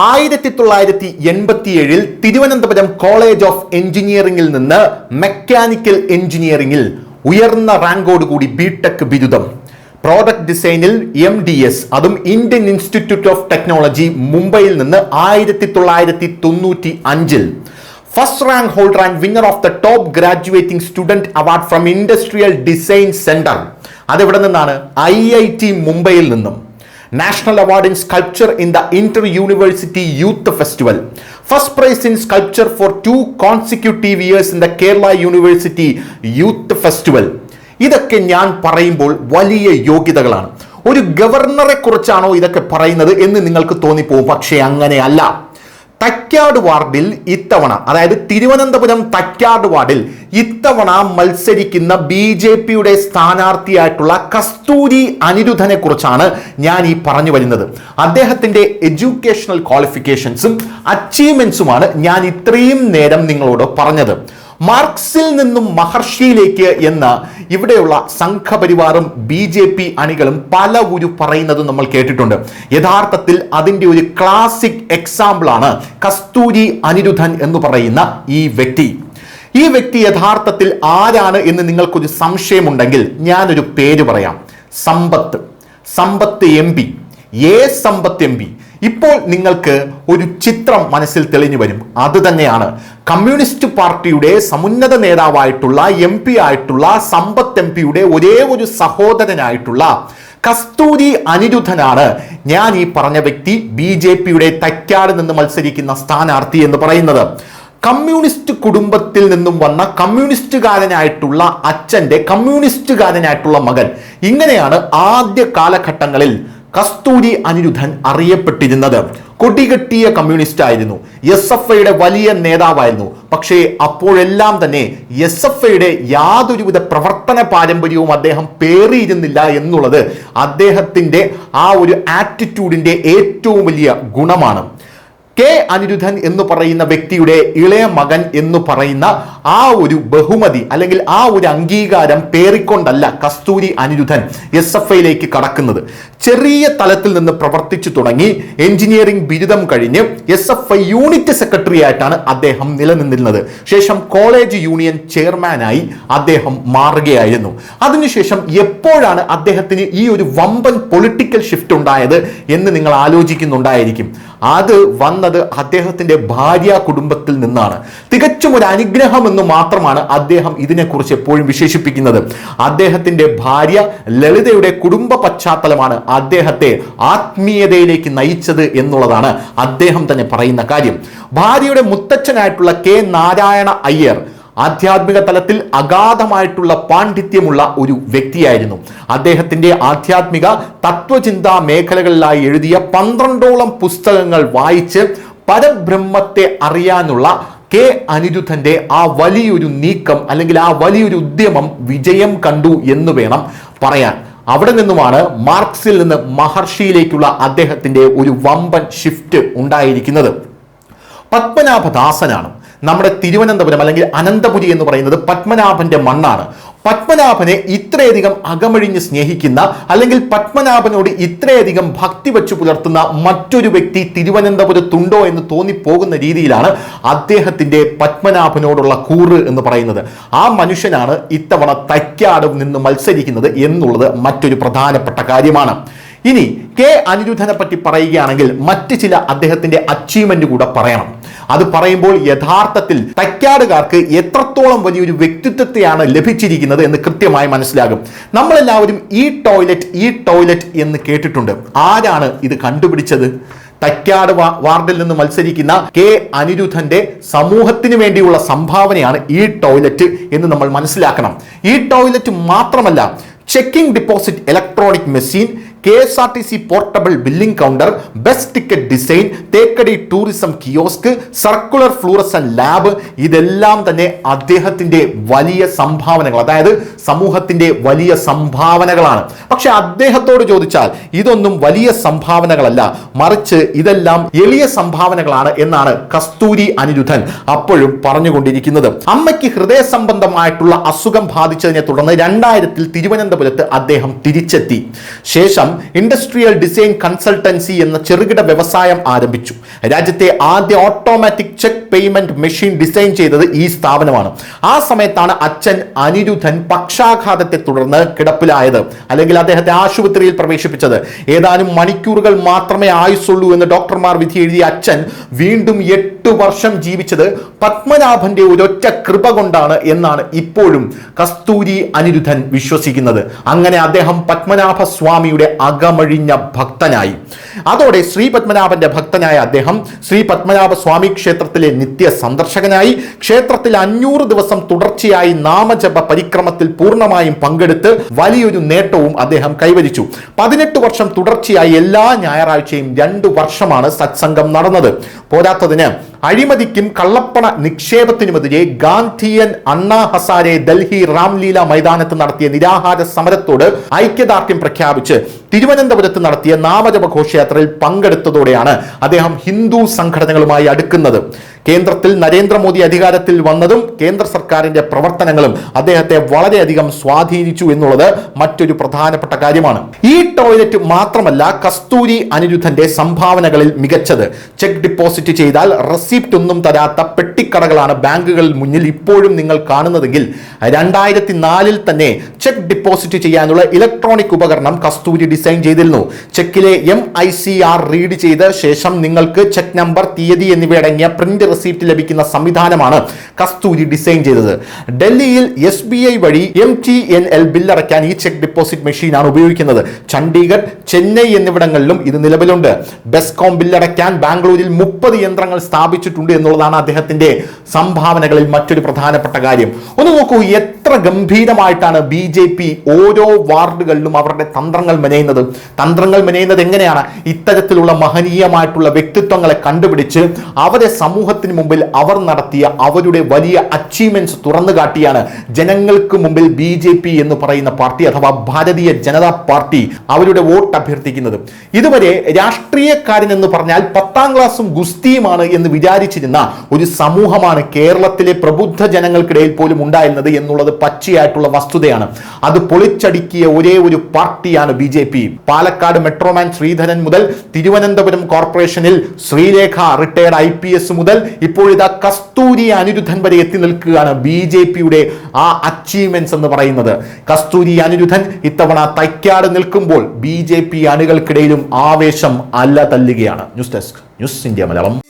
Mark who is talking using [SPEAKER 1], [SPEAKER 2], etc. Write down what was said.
[SPEAKER 1] 1987 Thiruvananthapuram college of എഞ്ചിനീയറിംഗിൽ നിന്ന് mechanical എഞ്ചിനീയറിംഗിൽ ഉയർന്ന റാങ്കോടുകൂടി ബിടെക് ബിരുദം, പ്രോഡക്റ്റ് ഡിസൈനിൽ MDS, അതും ഇന്ത്യൻ ഇൻസ്റ്റിറ്റ്യൂട്ട് ഓഫ് ടെക്നോളജി മുംബൈയിൽ നിന്ന് 1995 first rank holder and winner of the top graduating student award from industrial design centre. അതെവിടെ നിന്നാണ്? IIT മുംബൈയിൽ നിന്നും. National Award in Sculpture in the Inter-University Youth Festival. First prize in Sculpture for 2 consecutive years in the Kerala University Youth Festival. ഇതൊക്കെ ഞാൻ പറയുമ്പോൾ വലിയ യോഗ്യതകളാണ്. ഒരു ഗവർണറെ കുറിച്ചാണോ ഇതൊക്കെ പറയുന്നത് എന്ന് നിങ്ങൾക്ക് തോന്നിപ്പോകും. പക്ഷേ അങ്ങനെയല്ല. തൈക്കാട് വാർഡിൽ ഇത്തവണ, അതായത് തിരുവനന്തപുരം തൈക്കാട് വാർഡിൽ ഇത്തവണ മത്സരിക്കുന്ന BJPയുടെ സ്ഥാനാർത്ഥിയായിട്ടുള്ള കസ്തൂരി അനിരുദ്ധനെ കുറിച്ചാണ് ഞാൻ ഈ പറഞ്ഞു വരുന്നത്. അദ്ദേഹത്തിന്റെ എഡ്യൂക്കേഷണൽ ക്വാളിഫിക്കേഷൻസും അച്ചീവ്മെന്റ്സുമാണ് ഞാൻ ഇത്രയും നേരം നിങ്ങളോട് പറഞ്ഞത്. മാർക്സിൽ നിന്നും മഹർഷിയിലേക്ക് എന്ന ഇവിടെയുള്ള സംഘപരിവാറും BJP അണികളും പല പറയുന്നത് നമ്മൾ കേട്ടിട്ടുണ്ട്. യഥാർത്ഥത്തിൽ അതിൻ്റെ ഒരു ക്ലാസിക് എക്സാമ്പിൾ ആണ് കസ്തൂരി അനിരുദ്ധൻ എന്ന് പറയുന്ന ഈ വ്യക്തി. ഈ വ്യക്തി യഥാർത്ഥത്തിൽ ആരാണ് എന്ന് നിങ്ങൾക്കൊരു സംശയമുണ്ടെങ്കിൽ ഞാനൊരു പേര് പറയാം. സമ്പത്ത് MP. സമ്പത്ത് MP. ഇപ്പോൾ നിങ്ങൾക്ക് ഒരു ചിത്രം മനസ്സിൽ തെളിഞ്ഞു വരും. അത് തന്നെയാണ് കമ്മ്യൂണിസ്റ്റ് പാർട്ടിയുടെ സമുന്നത നേതാവായിട്ടുള്ള MP ആയിട്ടുള്ള സമ്പത്ത് MPയുടെ ഒരേ ഒരു സഹോദരനായിട്ടുള്ള കസ്തൂരി അനിരുദ്ധനാണ് ഞാൻ ഈ പറഞ്ഞ വ്യക്തി, BJPയുടെ തൈക്കാട് നിന്ന് മത്സരിക്കുന്ന സ്ഥാനാർത്ഥി എന്ന് പറയുന്നത്. കമ്മ്യൂണിസ്റ്റ് കുടുംബത്തിൽ നിന്നും വന്ന കമ്മ്യൂണിസ്റ്റുകാരനായിട്ടുള്ള അച്ഛൻ്റെ കമ്മ്യൂണിസ്റ്റുകാരനായിട്ടുള്ള മകൻ. ഇങ്ങനെയാണ് ആദ്യ കാലഘട്ടങ്ങളിൽ കസ്തൂരി അനിരുദ്ധൻ അറിയപ്പെട്ടിരുന്നത്. കൊടികെട്ടിയ കമ്മ്യൂണിസ്റ്റ് ആയിരുന്നു. SFIയുടെ വലിയ നേതാവായിരുന്നു. പക്ഷേ അപ്പോഴെല്ലാം തന്നെ SFIയുടെ യാതൊരുവിധ പ്രവർത്തന പാരമ്പര്യവും അദ്ദേഹം പേറിയിരുന്നില്ല എന്നുള്ളത് അദ്ദേഹത്തിൻ്റെ ആ ഒരു ആറ്റിറ്റ്യൂഡിൻ്റെ ഏറ്റവും വലിയ ഗുണമാണ്. അനിരുദ്ധൻ എന്ന് പറയുന്ന വ്യക്തിയുടെ ഇളയ മകൻ എന്ന് പറയുന്ന ആ ഒരു ബഹുമതി അല്ലെങ്കിൽ ആ ഒരു അംഗീകാരം പേറിക്കൊണ്ടല്ല കസ്തൂരി അനിരുദ്ധൻ SFIയിലേക്ക് കടക്കുന്നത്. ചെറിയ തലത്തിൽ നിന്ന് പ്രവർത്തിച്ചു തുടങ്ങി എഞ്ചിനീയറിംഗ് ബിരുദം കഴിഞ്ഞ് SFI യൂണിറ്റ് സെക്രട്ടറി ആയിട്ടാണ് അദ്ദേഹം നിലനിന്നിരുന്നത്. ശേഷം കോളേജ് യൂണിയൻ ചെയർമാനായി അദ്ദേഹം മാറുകയായിരുന്നു. അതിനുശേഷം എപ്പോഴാണ് അദ്ദേഹത്തിന് ഈ ഒരു വമ്പൻ പൊളിറ്റിക്കൽ ഷിഫ്റ്റ് ഉണ്ടായത് എന്ന് നിങ്ങൾ ആലോചിക്കുന്നുണ്ടായിരിക്കും. അത് വന്നത് അദ്ദേഹത്തിന്റെ ഭാര്യ കുടുംബത്തിൽ നിന്നാണ്. തികച്ചും ഒരു അനുഗ്രഹം എന്ന് മാത്രമാണ് അദ്ദേഹം ഇതിനെക്കുറിച്ച് എപ്പോഴും വിശേഷിപ്പിക്കുന്നത്. അദ്ദേഹത്തിന്റെ ഭാര്യ ലളിതയുടെ കുടുംബ പശ്ചാത്തലമാണ് അദ്ദേഹത്തെ ആത്മീയതയിലേക്ക് നയിച്ചത് എന്നുള്ളതാണ് അദ്ദേഹം തന്നെ പറയുന്ന കാര്യം. ഭാര്യയുടെ മുത്തച്ഛനായിട്ടുള്ള നാരായണ അയ്യർ ആധ്യാത്മിക തലത്തിൽ അഗാധമായിട്ടുള്ള പാണ്ഡിത്യമുള്ള ഒരു വ്യക്തിയായിരുന്നു. അദ്ദേഹത്തിന്റെ ആധ്യാത്മിക തത്വചിന്താ മേഖലകളിലായി എഴുതിയ 12ഓളം പുസ്തകങ്ങൾ വായിച്ച് പരബ്രഹ്മത്തെ അറിയാനുള്ള അനിരുദ്ധന്റെ ആ വലിയൊരു നീക്കം അല്ലെങ്കിൽ ആ വലിയൊരു ഉദ്യമം വിജയം കണ്ടു എന്ന് വേണം പറയാൻ. അവിടെ നിന്നുമാണ് മാർക്സിൽ നിന്ന് മഹർഷിയിലേക്കുള്ള അദ്ദേഹത്തിന്റെ ഒരു വമ്പൻ ഷിഫ്റ്റ് ഉണ്ടായിരിക്കുന്നത്. പത്മനാഭദാസനാണ് നമ്മുടെ തിരുവനന്തപുരം അല്ലെങ്കിൽ അനന്തപുരി എന്ന് പറയുന്നത് പത്മനാഭന്റെ മണ്ണാണ്. പത്മനാഭനെ ഇത്രയധികം അകമഴിഞ്ഞ് സ്നേഹിക്കുന്ന അല്ലെങ്കിൽ പത്മനാഭനോട് ഇത്രയധികം ഭക്തി വെച്ച് പുലർത്തുന്ന മറ്റൊരു വ്യക്തി തിരുവനന്തപുരത്തുണ്ടോ എന്ന് തോന്നിപ്പോകുന്ന രീതിയിലാണ് അദ്ദേഹത്തിന്റെ പത്മനാഭനോടുള്ള കൂറ് എന്ന് പറയുന്നത്. ആ മനുഷ്യനാണ് ഇത്തവണ തൈക്കാട് നിന്ന് മത്സരിക്കുന്നത് എന്നുള്ളത് മറ്റൊരു പ്രധാനപ്പെട്ട കാര്യമാണ്. ഇനി അനിരുദ്ധനെ പറ്റി പറയുകയാണെങ്കിൽ മറ്റ് ചില അദ്ദേഹത്തിന്റെ അച്ചീവ്മെന്റ് കൂടെ പറയണം. അത് പറയുമ്പോൾ യഥാർത്ഥത്തിൽ തൈക്കാടുകാർക്ക് എത്രത്തോളം വലിയൊരു വ്യക്തിത്വത്തെയാണ് ലഭിച്ചിരിക്കുന്നത് എന്ന് കൃത്യമായി മനസ്സിലാകും. നമ്മളെല്ലാവരും ഈ ടോയ്ലറ്റ് എന്ന് കേട്ടിട്ടുണ്ട്. ആരാണ് ഇത് കണ്ടുപിടിച്ചത്? തൈക്കാട് വാർഡിൽ നിന്ന് മത്സരിക്കുന്ന അനിരുദ്ധന്റെ സമൂഹത്തിന് വേണ്ടിയുള്ള സംഭാവനയാണ് ഈ ടോയ്ലറ്റ് എന്ന് നമ്മൾ മനസ്സിലാക്കണം. ഈ ടോയ്ലറ്റ് മാത്രമല്ല, checking deposit electronic machine, KSRTC portable billing counter, best ticket design, Thekkady tourism kiosk, circular fluorescent lab, ഇതെല്ലാം തന്നെ അദ്ദേഹത്തിന്റെ വലിയ സംഭാവനകൾ, അതായത് സമൂഹത്തിന്റെ വലിയ സംഭാവനകളാണ്. പക്ഷെ അദ്ദേഹത്തോട് ചോദിച്ചാൽ ഇതൊന്നും വലിയ സംഭാവനകളല്ല, മറിച്ച് ഇതെല്ലാം എളിയ സംഭാവനകളാണ് എന്നാണ് കസ്തൂരി അനിരുദ്ധൻ അപ്പോഴും പറഞ്ഞുകൊണ്ടിരിക്കുന്നത്. അമ്മയ്ക്ക് ഹൃദയ സംബന്ധമായിട്ടുള്ള അസുഖം ബാധിച്ചതിനെ തുടർന്ന് 2000 തിരുവനന്തപുരത്ത് അദ്ദേഹം തിരിച്ചെത്തി. ശേഷം ഇൻഡസ്ട്രിയൽ ഡിസൈൻ കൺസൾട്ടൻസി എന്ന ചെറുകിട വ്യവസായം ആരംഭിച്ചു. രാജ്യത്തെ ആദ്യ automatic cheque payment machine design ചെയ്തത് ഈ സ്ഥാപനമാണ്. ആ സമയത്താണ് അച്ഛൻ അനിരുദ്ധൻ പക്ഷാഘാതത്തെ തുടർന്ന് കിടപ്പിലായത്, അല്ലെങ്കിൽ അദ്ദേഹത്തെ ആശുപത്രിയിൽ പ്രവേശിപ്പിച്ചത്. ഏതാനും മണിക്കൂറുകൾ മാത്രമേ ആയുസുള്ളൂ എന്ന് ഡോക്ടർമാർ വിധി എഴുതിയ അച്ഛൻ വീണ്ടും 8 വർഷം ജീവിച്ചത് പത്മനാഭന്റെ ഒരൊറ്റ കൃപ കൊണ്ടാണ് എന്നാണ് ഇപ്പോഴും കസ്തൂരി അനിരുദ്ധൻ വിശ്വസിക്കുന്നത്. അങ്ങനെ അദ്ദേഹം പത്മനാഭ സ്വാമിയുടെ അകമഴിഞ്ഞ ഭക്തനായി. അതോടെ ശ്രീ പത്മനാഭന്റെ ഭക്തനായ അദ്ദേഹം ശ്രീ പത്മനാഭ സ്വാമി ക്ഷേത്രത്തിലെ നിത്യ സന്ദർശകനായി. ക്ഷേത്രത്തിൽ 500 ദിവസം തുടർച്ചയായി നാമജപ പരിക്രമത്തിൽ പൂർണ്ണമായും പങ്കെടുത്ത് വലിയൊരു നേട്ടവും അദ്ദേഹം കൈവരിച്ചു. 18 വർഷം തുടർച്ചയായി എല്ലാ ഞായറാഴ്ചയും 2 വർഷമാണ് സത്സംഗം നടന്നത്. പോരാത്തതിന് അഴിമതിക്കും കള്ളപ്പണ നിക്ഷേപത്തിനുമെതിരെ ഗാന്ധിയൻ അണ്ണാ ഹസാരെ ഡൽഹി രാംലീല മൈതാനത്ത് നടത്തിയ നിരാഹാര സമരത്തോട് ഐക്യദാർഢ്യം പ്രഖ്യാപിച്ച് തിരുവനന്തപുരത്ത് നടത്തിയ നാമജപ ഘോഷയാത്രയിൽ പങ്കെടുത്തതോടെയാണ് അദ്ദേഹം ഹിന്ദു സംഘടനകളുമായി അടുക്കുന്നത്. കേന്ദ്രത്തിൽ നരേന്ദ്രമോദി അധികാരത്തിൽ വന്നതും കേന്ദ്ര സർക്കാരിന്റെ പ്രവർത്തനങ്ങളും അദ്ദേഹത്തെ വളരെയധികം സ്വാധീനിച്ചു എന്നുള്ളത് മറ്റൊരു പ്രധാനപ്പെട്ട കാര്യമാണ്. ഈ ടോയ്ലറ്റ് മാത്രമല്ല കസ്തൂരി അനിരുദ്ധന്റെ സംഭാവനകളിൽ മികച്ചത്. ചെക്ക് ഡിപ്പോസിറ്റ് ചെയ്താൽ റെസിപ്റ്റ് ഒന്നും തരാത്ത പെട്ടിക്കടകളാണ് ബാങ്കുകളിൽ മുന്നിൽ ഇപ്പോഴും നിങ്ങൾ കാണുന്നതെങ്കിൽ 2004 തന്നെ ചെക്ക് ഡിപ്പോസിറ്റ് ചെയ്യാനുള്ള ഇലക്ട്രോണിക് ഉപകരണം കസ്തൂരി ഡിസൈൻ ചെയ്തിരുന്നു. ചെക്കിലെ MICR റീഡ് ചെയ്ത ശേഷം നിങ്ങൾക്ക് ചെക്ക് നമ്പർ, തീയതി എന്നിവയടങ്ങിയ പ്രിന്റ് റെസിപ്റ്റ് ലഭിക്കുന്ന സംവിധാനമാണ് കസ്തൂരി ഡിസൈൻ ചെയ്തത്. ഡൽഹിയിൽ SBI വഴി MTNL ബില്ലടയ്ക്കാൻ ഈ ചെക്ക് ഡിപ്പോസിറ്റ് മെഷീനാണ് ഉപയോഗിക്കുന്നത്. ചണ്ഡീഗഡ്, ചെന്നൈ എന്നിവിടങ്ങളിലും ഇത് നിലവിലുണ്ട്. ബെസ്കോം ബില്ലടയ്ക്കാൻ ബാംഗ്ലൂരിൽ 30 യന്ത്രങ്ങൾ സ്ഥാപിച്ചിട്ടുണ്ട് എന്നുള്ളതാണ് അദ്ദേഹത്തിന്റെ സംഭാവനകളിൽ മറ്റൊരു പ്രധാനപ്പെട്ട കാര്യം. ഒന്ന് നോക്കൂ, എത്ര ഗംഭീരമായിട്ടാണ് BJP ഓരോ വാർഡുകളിലും അവരുടെ തന്ത്രങ്ങൾ മെനയുന്നത് എങ്ങനെയാണ്? ഇത്തരത്തിലുള്ള മഹനീയമായിട്ടുള്ള വ്യക്തിത്വങ്ങളെ കണ്ടുപിടിച്ച് അവരെ സമൂഹത്തിന് മുമ്പിൽ അവർ നടത്തിയ അവരുടെ വലിയ അച്ചീവ്മെന്റ്സ് തുറന്നു കാട്ടിയാണ് ജനങ്ങൾക്ക് മുമ്പിൽ BJP എന്ന് പറയുന്ന പാർട്ടി അഥവാ ഭാരതീയ ജനതാ പാർട്ടി അവരുടെ വോട്ട് അഭ്യർത്ഥിക്കുന്നത്. ഇതുവരെ രാഷ്ട്രീയക്കാരൻ എന്ന് പറഞ്ഞാൽ 10ാം ക്ലാസ്സും ഗുസ്തിയുമാണ് എന്ന് വിചാരിച്ചിരുന്ന ഒരു സമൂഹമാണ് കേരളത്തിലെ പ്രബുദ്ധ ജനങ്ങൾക്കിടയിൽ പോലും ഉണ്ടായിരുന്നത് എന്നുള്ളത് പച്ചയായിട്ടുള്ള വസ്തുതയാണ്. അത് പൊളിച്ചടുക്കിയ ഒരേ ഒരു പാർട്ടിയാണ് BJP. പാലക്കാട് മെട്രോമാൻ ശ്രീധരൻ മുതൽ തിരുവനന്തപുരം കോർപ്പറേഷനിൽ ശ്രീലേഖ റിട്ടയർഡ് IPS മുതൽ ഇപ്പോഴിതാ കസ്തൂരി അനിരുദ്ധൻ വരെ എത്തി നിൽക്കുകയാണ് BJPയുടെ ആ അച്ചീവ്മെന്റ്സ് എന്ന് പറയുന്നത്. കസ്തൂരി അനിരുദ്ധൻ ഇത്തവണ തൈക്കാട് നിൽക്കുമ്പോൾ BJP അണികൾക്കിടയിലും ആവേശം അല്ല തല്ലുകയാണ്. News desk, news India Malayalam.